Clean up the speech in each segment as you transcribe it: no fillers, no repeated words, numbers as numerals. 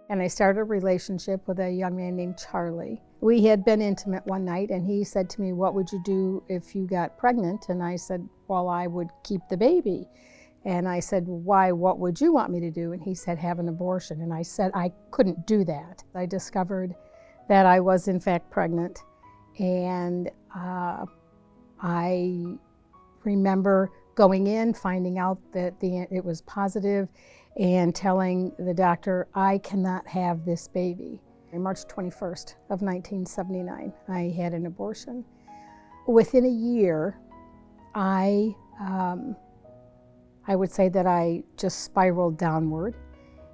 And I started a relationship with a young man named Charlie. We had been intimate one night, and he said to me, "What would you do if you got pregnant?" And I said, "Well, I would keep the baby." And I said, "Why, what would you want me to do?" And he said, "Have an abortion." And I said I couldn't do that. I discovered that I was in fact pregnant, and I remember going in, finding out that it was positive, and telling the doctor, "I cannot have this baby." On March 21st of 1979, I had an abortion. Within a year, I would say that I just spiraled downward,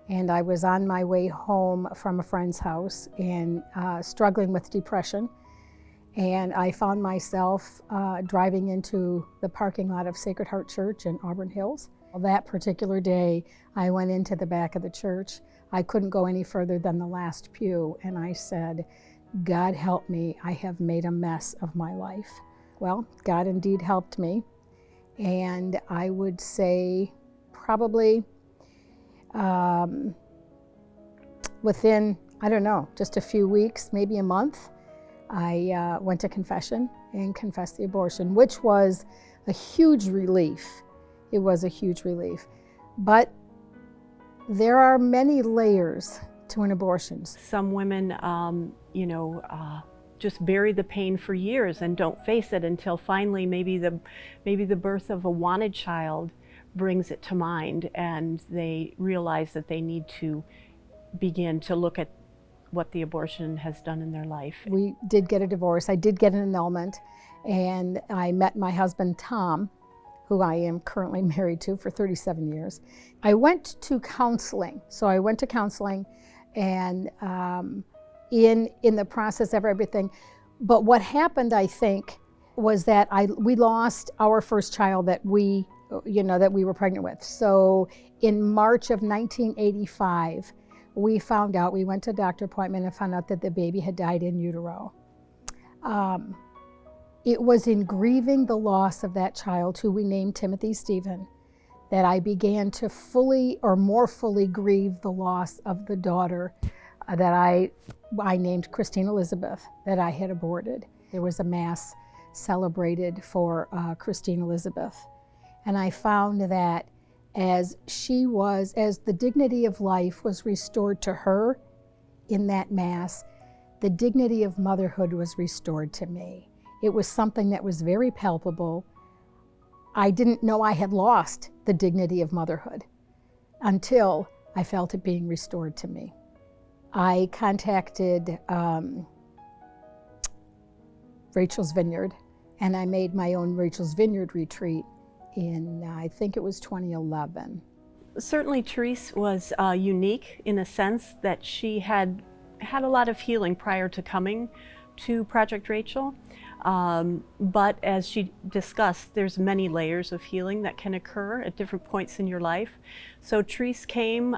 and I was on my way home from a friend's house and struggling with depression. And I found myself driving into the parking lot of Sacred Heart Church in Auburn Hills. That particular day, I went into the back of the church. I couldn't go any further than the last pew, and I said, "God help me, I have made a mess of my life." Well, God indeed helped me, and I would say probably within, I don't know, just a few weeks, maybe a month, I went to confession and confessed the abortion, which was a huge relief. It was a huge relief. But there are many layers to an abortion. Some women, just bury the pain for years and don't face it until finally maybe the birth of a wanted child brings it to mind, and they realize that they need to begin to look at what the abortion has done in their life. We did get a divorce. I did get an annulment, and I met my husband, Tom, who I am currently married to for 37 years. I went to counseling. So I went to counseling, and in the process of everything. But what happened, I think, was that we lost our first child that we were pregnant with. So in March of 1985, we found out, we went to a doctor appointment and found out that the baby had died in utero. It was in grieving the loss of that child, who we named Timothy Stephen, that I began to more fully grieve the loss of the daughter that I named Christine Elizabeth, that I had aborted. There was a mass celebrated for Christine Elizabeth. And I found that as the dignity of life was restored to her in that mass, the dignity of motherhood was restored to me. It was something that was very palpable. I didn't know I had lost the dignity of motherhood until I felt it being restored to me. I contacted Rachel's Vineyard, and I made my own Rachel's Vineyard retreat in, I think it was 2011. Certainly Therese was unique in a sense that she had a lot of healing prior to coming to Project Rachel. But as she discussed, there's many layers of healing that can occur at different points in your life. So Therese came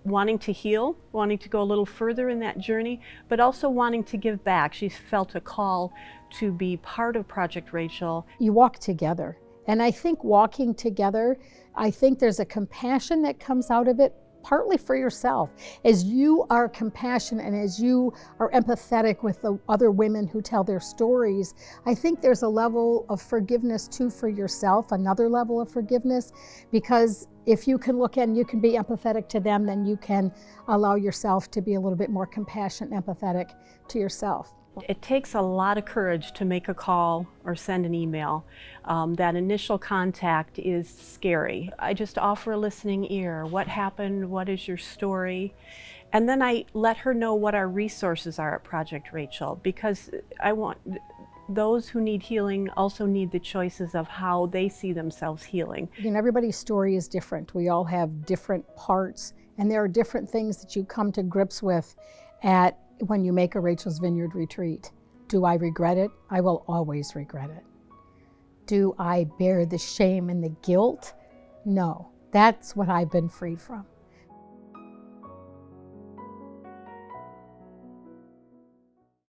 wanting to heal, wanting to go a little further in that journey, but also wanting to give back. She felt a call to be part of Project Rachel. You walk together. And I think walking together, I think there's a compassion that comes out of it, partly for yourself. As you are compassionate and as you are empathetic with the other women who tell their stories, I think there's a level of forgiveness too for yourself, another level of forgiveness, because if you can look and you can be empathetic to them, then you can allow yourself to be a little bit more compassionate and empathetic to yourself. It takes a lot of courage to make a call or send an email. That initial contact is scary. I just offer a listening ear. What happened? What is your story? And then I let her know what our resources are at Project Rachel, because I want those who need healing also need the choices of how they see themselves healing. And everybody's story is different. We all have different parts, and there are different things that you come to grips with when you make a Rachel's Vineyard retreat. Do I regret it? I will always regret it. Do I bear the shame and the guilt? No, that's what I've been freed from.